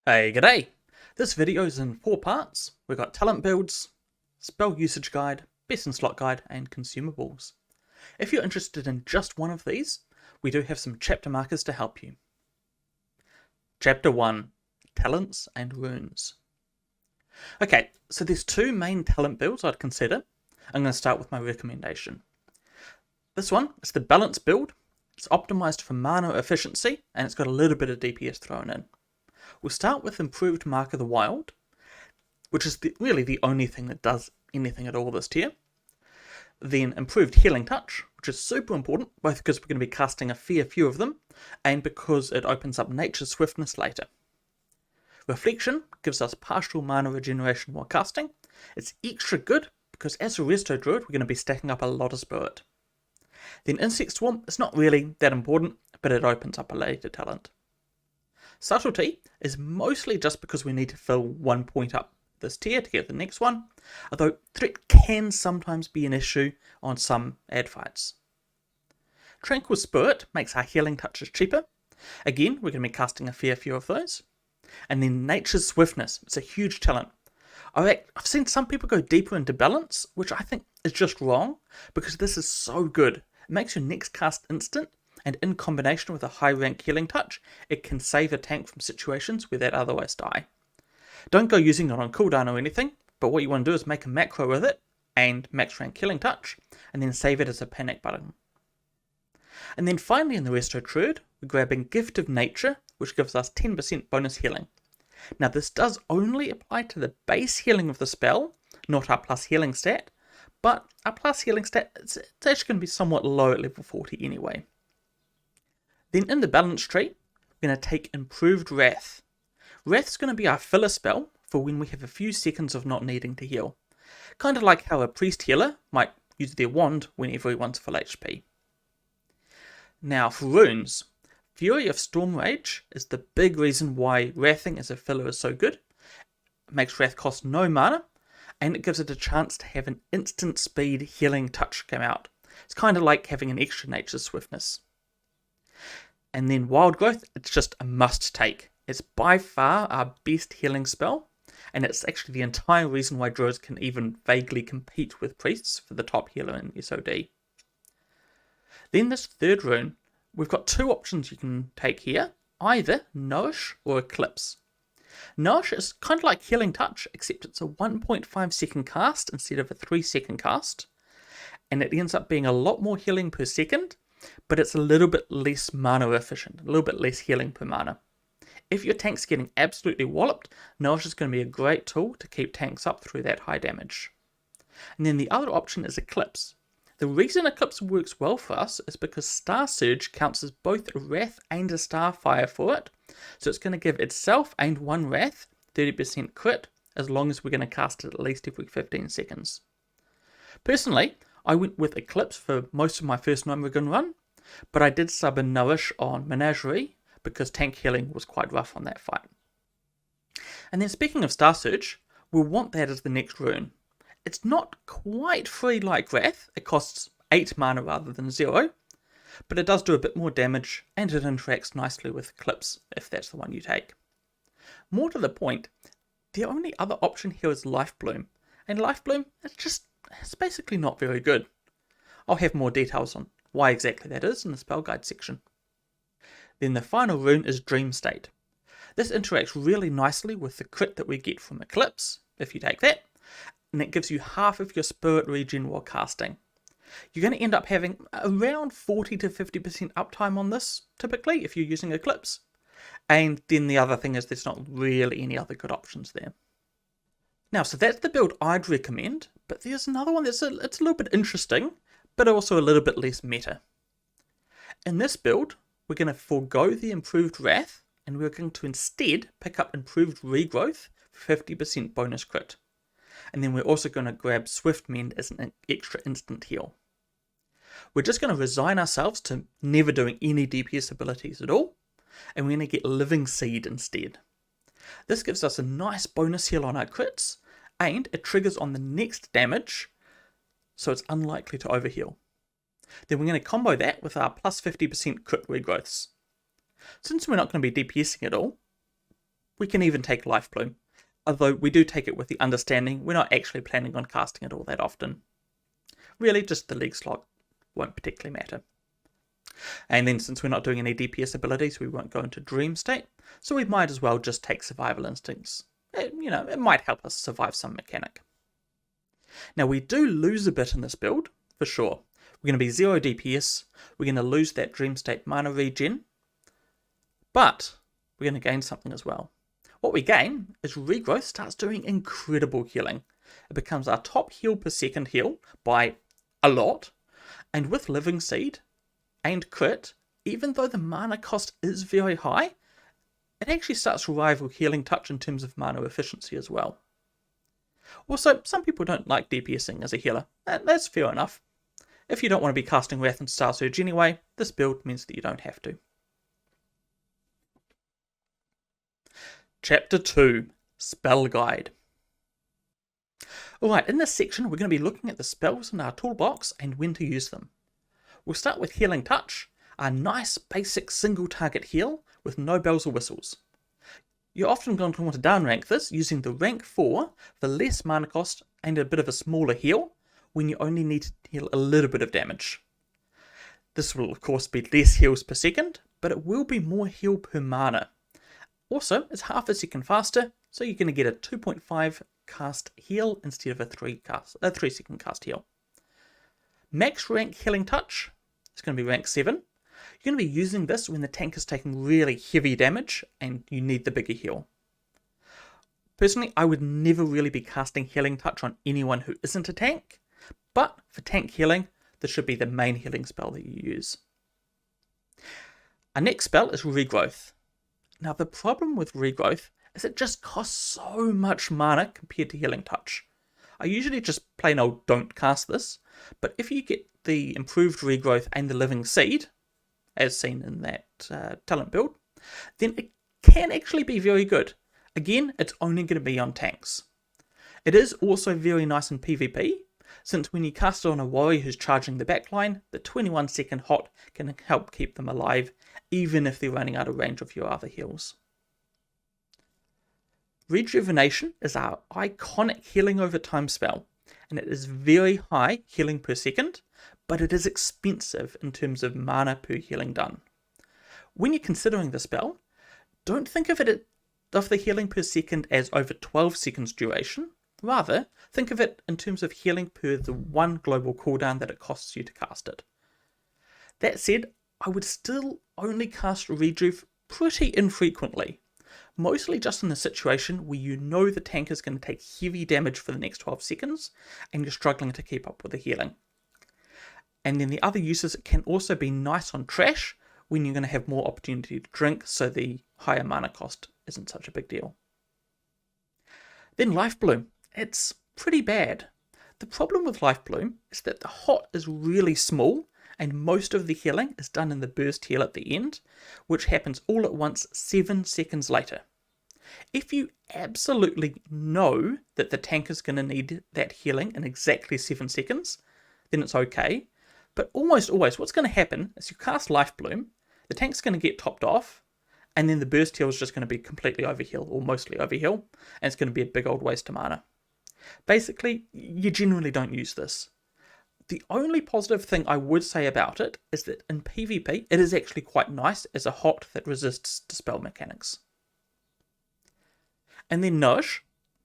Hey, g'day! This video is in 4 parts. We've got talent builds, spell usage guide, best in slot guide, and consumables. If you're interested in just one of these, we do have some chapter markers to help you. Chapter 1, Talents and Runes. Okay, so there's 2 main talent builds I'd consider. I'm going to start with my recommendation. This one is the balance build. It's optimized for mana efficiency, and it's got a little bit of DPS thrown in. We'll start with improved Mark of the Wild, which is really the only thing that does anything at all this tier. Then improved Healing Touch, which is super important, both because we're going to be casting a fair few of them, and because it opens up Nature's Swiftness later. Reflection gives us partial mana regeneration while casting. It's extra good, because as a Resto Druid, we're going to be stacking up a lot of Spirit. Then Insect Swarm is not really that important, but it opens up a later talent. Subtlety is mostly just because we need to fill 1 point up this tier to get the next one, although threat can sometimes be an issue on some ad fights. Tranquil Spirit makes our healing touches cheaper. Again, we're going to be casting a fair few of those. And then Nature's Swiftness, it's a huge talent. I've seen some people go deeper into balance, which I think is just wrong, because this is so good. It makes your next cast instant, and in combination with a high rank healing touch, it can save a tank from situations where they'd otherwise die. Don't go using it on cooldown or anything, but what you want to do is make a macro with it, and max rank healing touch, and then save it as a panic button. And then finally in the Resto Druid, we're grabbing Gift of Nature, which gives us 10% bonus healing. Now this does only apply to the base healing of the spell, not our plus healing stat, but our plus healing stat, it's actually going to be somewhat low at level 40 anyway. Then in the balance tree, we're going to take Improved Wrath. Wrath's going to be our filler spell for when we have a few seconds of not needing to heal. Kind of like how a priest healer might use their wand when everyone's full HP. Now for runes, Fury of Storm Rage is the big reason why Wrathing as a filler is so good. It makes Wrath cost no mana, and it gives it a chance to have an instant speed healing touch come out. It's kind of like having an extra Nature's Swiftness. And then Wild Growth, it's just a must take. It's by far our best healing spell, and it's actually the entire reason why Druids can even vaguely compete with Priests for the top healer in SOD. Then this third rune, we've got 2 options you can take here, either Nourish or Eclipse. Nourish is kind of like Healing Touch, except it's a 1.5 second cast instead of a 3 second cast, and it ends up being a lot more healing per second, but it's a little bit less mana efficient, a little bit less healing per mana. If your tank's getting absolutely walloped, Nourish is going to be a great tool to keep tanks up through that high damage. And then the other option is Eclipse. The reason Eclipse works well for us is because Star Surge counts as both a Wrath and a Starfire for it, so it's going to give itself and one Wrath 30% crit as long as we're going to cast it at least every 15 seconds. Personally, I went with Eclipse for most of my first Gnomeregan run, but I did sub in Nourish on Menagerie because tank healing was quite rough on that fight. And then speaking of Star Surge, we'll want that as the next rune. It's not quite free like Wrath, it costs 8 mana rather than 0, but it does do a bit more damage and it interacts nicely with Eclipse if that's the one you take. More to the point, the only other option here is Life Bloom, and Life Bloom it's basically not very good. I'll have more details on why exactly that is in the spell guide section. Then the final rune is Dream State. This interacts really nicely with the crit that we get from Eclipse, if you take that, and it gives you half of your spirit regen while casting. You're going to end up having around 40 to 50% uptime on this, typically, if you're using Eclipse. And then the other thing is there's not really any other good options there. Now, so that's the build I'd recommend, but there's another one it's a little bit interesting, but also a little bit less meta. In this build, we're going to forego the Improved Wrath, and we're going to instead pick up Improved Regrowth for 50% bonus crit. And then we're also going to grab Swift Mend as an extra instant heal. We're just going to resign ourselves to never doing any DPS abilities at all, and we're going to get Living Seed instead. This gives us a nice bonus heal on our crits, and it triggers on the next damage, so it's unlikely to overheal. Then we're going to combo that with our plus 50% crit regrowths. Since we're not going to be DPSing at all, We can even take Life Bloom, although we do take it with the understanding we're not actually planning on casting it all that often. Really, just the league slot won't particularly matter. And then since we're not doing any DPS abilities, we won't go into Dream State, so we might as well just take Survival Instincts. It might help us survive some mechanic. Now we do lose a bit in this build, for sure. We're going to be 0 DPS, we're going to lose that Dream State mana regen, but we're going to gain something as well. What we gain is Regrowth starts doing incredible healing. It becomes our top heal per second heal by a lot, and with Living Seed and Crit, even though the mana cost is very high, it actually starts to rival Healing Touch in terms of mana efficiency as well. Also, some people don't like DPSing as a healer, and that's fair enough. If you don't want to be casting Wrath and Star Surge anyway, this build means that you don't have to. Chapter 2, Spell Guide. Alright, in this section we're going to be looking at the spells in our toolbox and when to use them. We'll start with Healing Touch, a nice basic single target heal with no bells or whistles. You're often going to want to downrank this using the rank 4 for less mana cost and a bit of a smaller heal when you only need to heal a little bit of damage. This will of course be less heals per second, but it will be more heal per mana. Also, it's half a second faster, so you're going to get a 2.5 cast heal instead of a 3 second cast heal. Max rank Healing Touch is going to be rank 7. You're going to be using this when the tank is taking really heavy damage and you need the bigger heal. Personally, I would never really be casting Healing Touch on anyone who isn't a tank, but for tank healing, this should be the main healing spell that you use. Our next spell is Regrowth. Now the problem with Regrowth is it just costs so much mana compared to Healing Touch. I usually just plain old don't cast this, but if you get the improved Regrowth and the Living Seed, as seen in that talent build, then it can actually be very good. Again, it's only going to be on tanks. It is also very nice in PvP, since when you cast it on a warrior who's charging the backline, the 21 second hot can help keep them alive, even if they're running out of range of your other heals. Rejuvenation is our iconic healing over time spell, and it is very high healing per second, but it is expensive in terms of mana per healing done. When you're considering the spell, don't think of the healing per second as over 12 seconds duration. Rather, think of it in terms of healing per the 1 global cooldown that it costs you to cast it. That said, I would still only cast Rejuve pretty infrequently, mostly just in a situation where you know the tank is going to take heavy damage for the next 12 seconds and you're struggling to keep up with the healing. And then the other uses, it can also be nice on trash when you're going to have more opportunity to drink, so the higher mana cost isn't such a big deal. Then Life Bloom. It's pretty bad. The problem with Life Bloom is that the hot is really small and most of the healing is done in the burst heal at the end, which happens all at once 7 seconds later. If you absolutely know that the tank is going to need that healing in exactly 7 seconds, then it's okay. But almost always what's going to happen is you cast Life Bloom, the tank's going to get topped off, and then the burst heal is just going to be completely overheal, or mostly overheal, and it's going to be a big old waste of mana. Basically, you generally don't use this. The only positive thing I would say about it is that in PvP, it is actually quite nice as a hot that resists dispel mechanics. And then Nourish,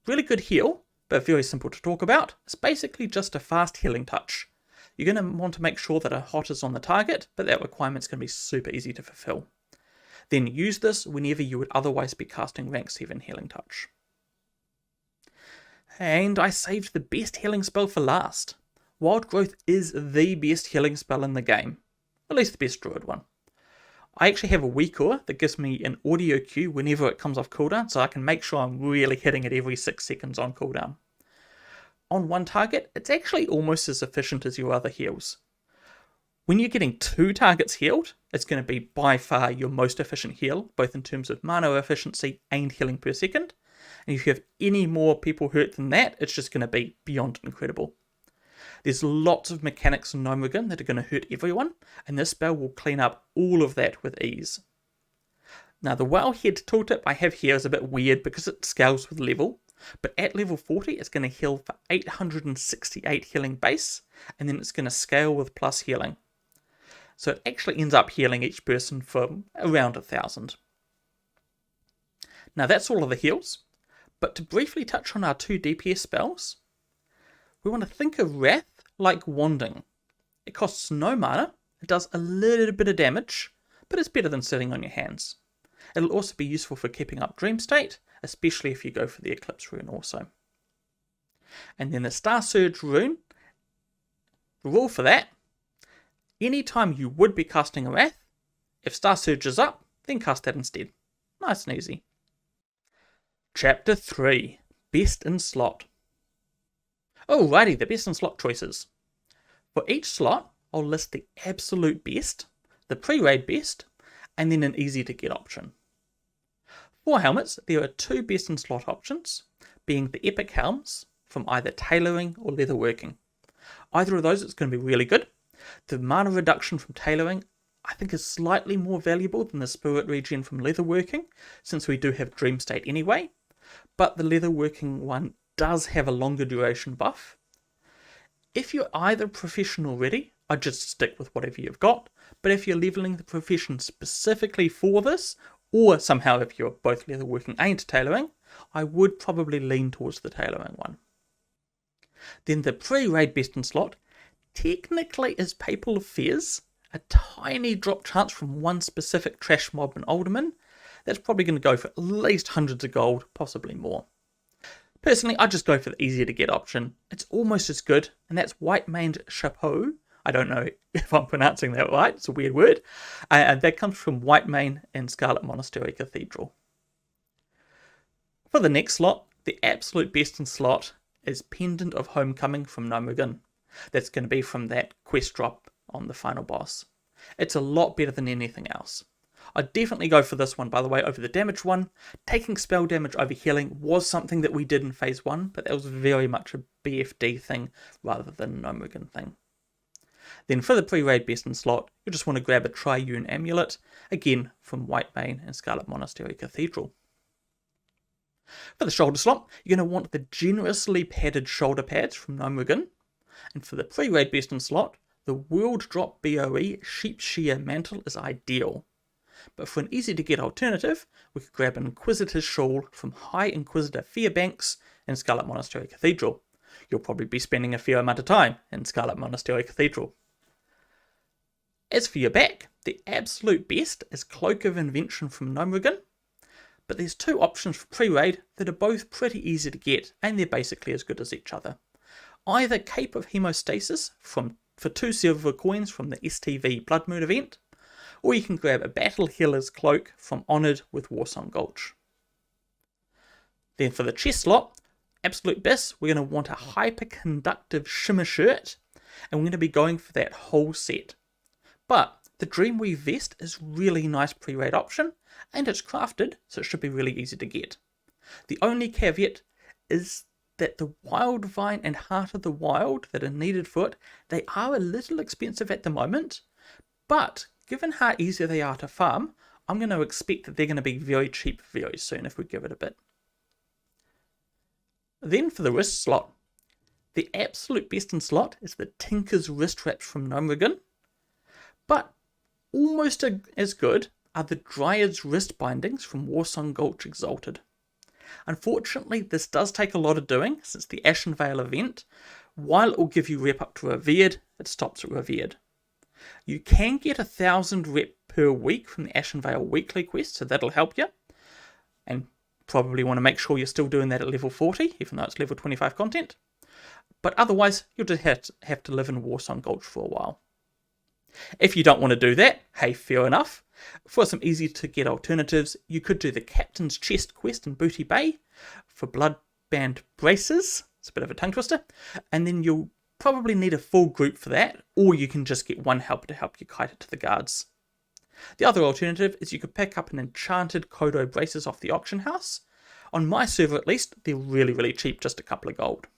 really good heal, but very simple to talk about. It's basically just a fast healing touch. You're going to want to make sure that a hot is on the target, but that requirement's going to be super easy to fulfill. Then use this whenever you would otherwise be casting rank 7 healing touch. And I saved the best healing spell for last. Wild Growth is the best healing spell in the game, at least the best druid one. I actually have a WeakAura that gives me an audio cue whenever it comes off cooldown, so I can make sure I'm really hitting it every 6 seconds on cooldown. On one target, it's actually almost as efficient as your other heals. When you're getting 2 targets healed, it's going to be by far your most efficient heal, both in terms of mana efficiency and healing per second. And if you have any more people hurt than that, it's just going to be beyond incredible. There's lots of mechanics in Gnomeregan that are going to hurt everyone, and this spell will clean up all of that with ease. Now the wellhead tooltip I have here is a bit weird because it scales with level, but at level 40 it's going to heal for 868 healing base, and then it's going to scale with plus healing. So it actually ends up healing each person for around 1,000. Now that's all of the heals, but to briefly touch on our 2 DPS spells, we want to think of Wrath like Wanding. It costs no mana, it does a little bit of damage, but it's better than sitting on your hands. It'll also be useful for keeping up Dream State, especially if you go for the Eclipse rune also. And then the Star Surge rune, the rule for that, anytime you would be casting a Wrath, if Star Surge is up, then cast that instead. Nice and easy. Chapter 3, Best in Slot. Alrighty, the best in slot choices. For each slot, I'll list the absolute best, the pre-raid best, and then an easy to get option. For helmets, there are 2 best in slot options, being the epic helms from either tailoring or leatherworking. Either of those is going to be really good. The mana reduction from tailoring I think is slightly more valuable than the spirit regen from leatherworking, since we do have Dream State anyway, but the leatherworking one does have a longer duration buff. If you're either profession already, I'd just stick with whatever you've got, but if you're leveling the profession specifically for this, or somehow if you're both leatherworking and tailoring, I would probably lean towards the tailoring one. Then the pre-raid best in slot technically is Papal of Fears, a tiny drop chance from one specific trash mob in Alderman. That's probably going to go for at least hundreds of gold, possibly more. Personally, I just go for the easier to get option. It's almost as good, and that's White Maned Chapeau. I don't know if I'm pronouncing that right, it's a weird word. And that comes from Whitemane and Scarlet Monastery Cathedral. For the next slot, the absolute best in slot is Pendant of Homecoming from Gnomeregan. That's going to be from that quest drop on the final boss. It's a lot better than anything else. I'd definitely go for this one, by the way, over the damage one. Taking spell damage over healing was something that we did in phase 1, but that was very much a BFD thing rather than a Gnomeregan thing. Then for the pre-raid best in slot, you just want to grab a Triune Amulet, again from Whitemane and Scarlet Monastery Cathedral. For the shoulder slot, you're going to want the generously padded shoulder pads from Gnomeregan. And for the pre-raid best in slot, the World Drop BOE Sheep Shear Mantle is ideal. But for an easy to get alternative, we could grab an Inquisitor's Shawl from High Inquisitor Fairbanks and Scarlet Monastery Cathedral. You'll probably be spending a fair amount of time in Scarlet Monastery Cathedral. As for your back, the absolute best is Cloak of Invention from Gnomeregan, but there's 2 options for pre-raid that are both pretty easy to get, and they're basically as good as each other. Either Cape of Hemostasis for 2 silver coins from the STV Blood Moon event, or you can grab a Battle Healer's Cloak from Honoured with Warsong Gulch. Then for the chest slot, absolute BiS, we're going to want a Hyperconductive Shimmer Shirt, and we're going to be going for that whole set. But the Dreamweave Vest is really nice pre-raid option, and it's crafted, so it should be really easy to get. The only caveat is that the Wild Vine and Heart of the Wild that are needed for it, they are a little expensive at the moment, but given how easy they are to farm, I'm going to expect that they're going to be very cheap very soon if we give it a bit. Then for the wrist slot, the absolute best in slot is the Tinker's Wrist Wraps from Gnomeregan, but almost as good are the Dryad's Wrist Bindings from Warsong Gulch Exalted. Unfortunately, this does take a lot of doing, since the Ashen Veil event, while it will give you rep up to Revered, it stops at Revered. You can get 1,000 rep per week from the Ashen Veil weekly quest, so that'll help you. And probably want to make sure you're still doing that at level 40, even though it's level 25 content. But otherwise, you'll just have to live in Warsong Gulch for a while. If you don't want to do that, hey, fair enough. For some easy to get alternatives, you could do the Captain's Chest quest in Booty Bay for Bloodband Braces. It's a bit of a tongue twister. And then you'll probably need a full group for that, or you can just get one helper to help you kite it to the guards. The other alternative is you could pick up an enchanted Kodo braces off the auction house. On my server at least, they're really, really cheap, just a couple of gold.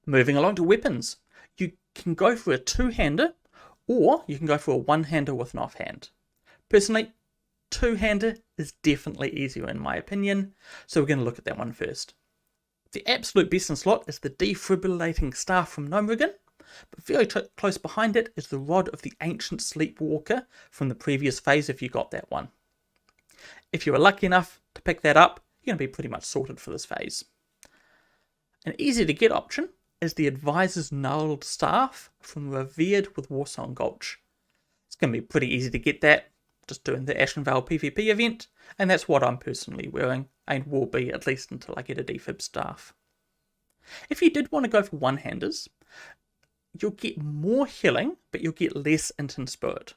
Moving along to weapons. You can go for a 2-hander, or you can go for a 1-hander with an offhand. Personally, two-hander is definitely easier in my opinion, so we're going to look at that one first. The absolute best in slot is the defibrillating staff from Gnomrigan, but very close behind it is the rod of the ancient sleepwalker from the previous phase if you got that one. If you were lucky enough to pick that up, you're going to be pretty much sorted for this phase. An easy to get option is the Advisor's Gnarled Staff from Revered with Warsong Gulch. It's going to be pretty easy to get that, just doing the Ashenvale PvP event, and that's what I'm personally wearing, and will be at least until I get a defib staff. If you did want to go for one-handers, you'll get more healing, but you'll get less Intent Spirit.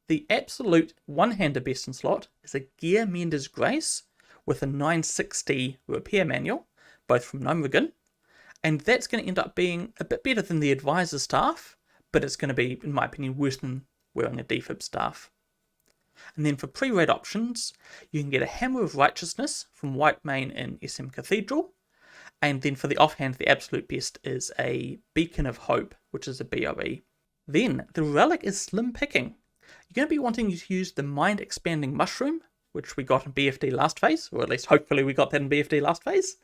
The absolute one-hander best in slot is a Gear Mender's Grace with a 960 repair manual, both from Gnomrigan, and that's going to end up being a bit better than the Advisor's Staff, but it's going to be, in my opinion, worse than wearing a defib staff. And then for pre-raid options, you can get a Hammer of Righteousness from Whitemane in SM Cathedral, and then for the offhand, the absolute best is a Beacon of Hope, which is a BOE. Then the relic is slim picking. You're going to be wanting to use the Mind Expanding Mushroom, which we got in BFD last phase, or at least hopefully we got that in BFD last phase.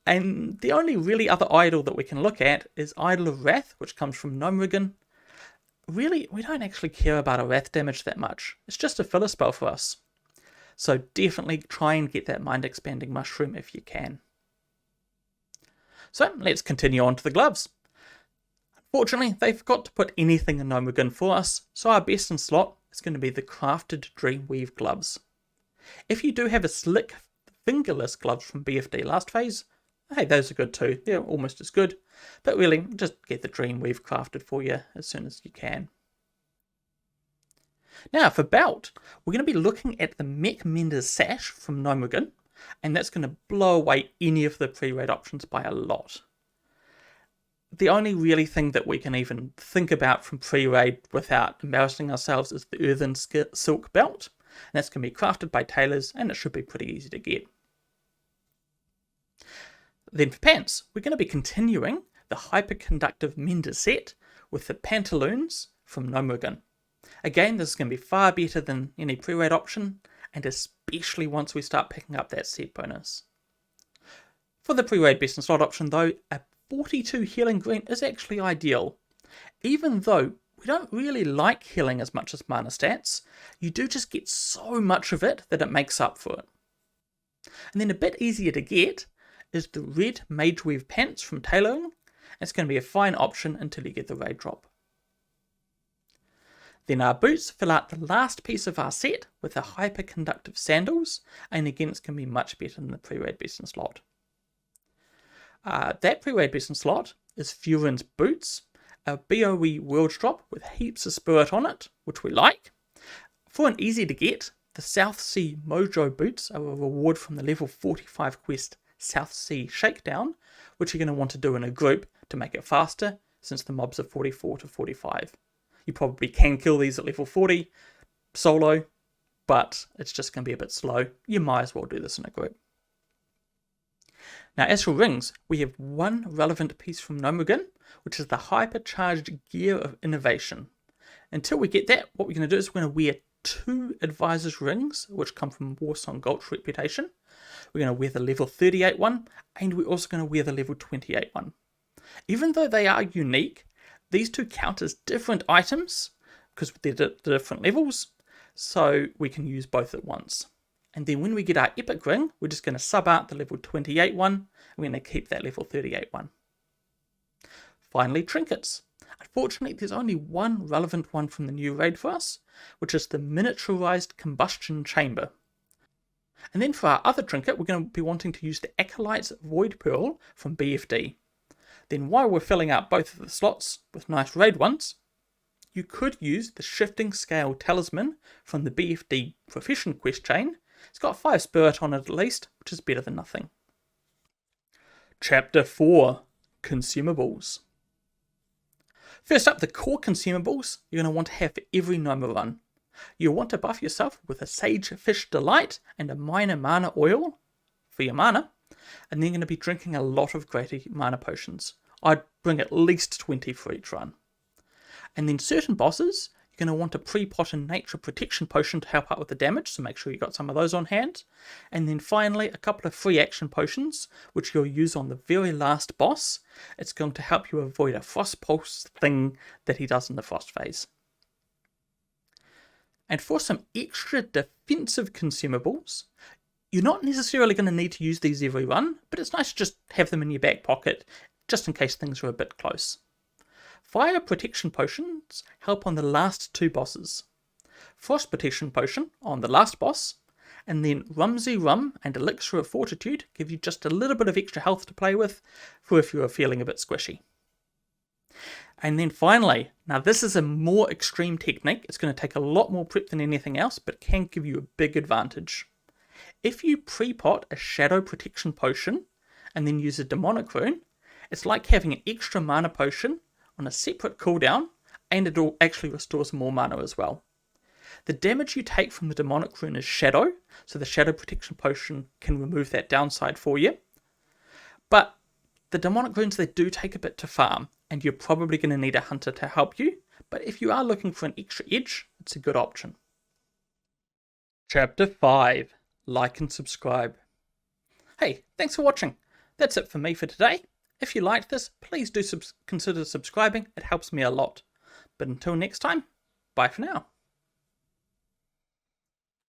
And the only really other idol that we can look at is Idol of Wrath, which comes from Gnomrigan. Really, we don't actually care about a wrath damage that much. It's just a filler spell for us. So definitely try and get that Mind Expanding Mushroom if you can. So let's continue on to the gloves. Unfortunately, they forgot to put anything in Gnomrigan for us, so our best in slot is going to be the Crafted Dreamweave gloves. If you do have a slick fingerless gloves from BFD last phase, hey, those are good too. They're almost as good. But really, just get the Dreamweave crafted for you as soon as you can. Now, for belt, we're going to be looking at the Mech Mender's Sash from Gnomrigan, and that's going to blow away any of the pre-raid options by a lot. The only really thing that we can even think about from pre-raid without embarrassing ourselves is the Earthen Silk Belt, and that's going to be crafted by tailors, and it should be pretty easy to get. Then for pants, we're going to be continuing the Hyperconductive Mender set with the Pantaloons from Gnomrigan. Again, this is going to be far better than any pre-raid option, and especially once we start picking up that set bonus. For the pre-raid best in slot option though, a 42 healing green is actually ideal. Even though we don't really like healing as much as mana stats, you do just get so much of it that it makes up for it. And then a bit easier to get is the red Mageweave pants from tailoring. It's going to be a fine option until you get the raid drop. Then our boots fill out the last piece of our set with the Hyperconductive sandals, and again it's going to be much better than the pre-raid best in slot. That pre-raid best in slot is Furin's boots, a BOE world drop with heaps of spirit on it, which we like. For an easy to get, the South Sea Mojo boots are a reward from the level 45 quest South Sea Shakedown, which you're going to want to do in a group to make it faster, since the mobs are 44 to 45. You probably can kill these at level 40 solo, but it's just going to be a bit slow. You might as well do this in a group. Now, as for rings, we have one relevant piece from Gnomrigan, which is the Hypercharged Gear of Innovation. Until we get that, what we're going to do is we're going to wear 2 Advisor's rings, which come from Warsong Gulch Reputation. We're going to wear the level 38 one, and we're also going to wear the level 28 one. Even though they are unique, these 2 count as different items, because they're the different levels, so we can use both at once. And then when we get our epic ring, we're just going to sub out the level 28 one, and we're going to keep that level 38 one. Finally, trinkets. Unfortunately, there's only one relevant one from the new raid for us, which is the Miniaturized Combustion Chamber. And then for our other trinket, we're going to be wanting to use the Acolyte's Void Pearl from BFD. Then while we're filling out both of the slots with nice raid ones, you could use the Shifting Scale Talisman from the BFD Profession quest chain. It's got 5 spirit on it at least, which is better than nothing. Chapter 4, Consumables. First up, the core consumables you're going to want to have for every Noma run. You'll want to buff yourself with a Sagefish Delight and a Minor Mana Oil for your mana, and then you're going to be drinking a lot of greater mana potions. I'd bring at least 20 for each run. And then certain bosses, you're going to want a pre-pot and nature protection potion to help out with the damage, so make sure you got some of those on hand. And then finally, a couple of free action potions, which you'll use on the very last boss. It's going to help you avoid a frost pulse thing that he does in the frost phase. And for some extra defensive consumables, you're not necessarily going to need to use these every run, but it's nice to just have them in your back pocket, just in case things are a bit close. Fire protection potions help on the last two bosses. Frost protection potion on the last boss, and then Rumsy Rum and Elixir of Fortitude give you just a little bit of extra health to play with for if you are feeling a bit squishy. And then finally, now this is a more extreme technique. It's going to take a lot more prep than anything else, but can give you a big advantage. If you pre-pot a Shadow Protection Potion and then use a Demonic Rune, it's like having an extra mana potion on a separate cooldown, and it actually restores more mana as well. The damage you take from the Demonic Rune is Shadow, so the Shadow Protection Potion can remove that downside for you. But the Demonic Runes, they do take a bit to farm, and you're probably going to need a hunter to help you, but if you are looking for an extra edge, it's a good option. Chapter 5. Like and subscribe. Hey, thanks for watching. That's it for me for today. If you liked this, please do consider subscribing. It helps me a lot. But until next time, bye for now.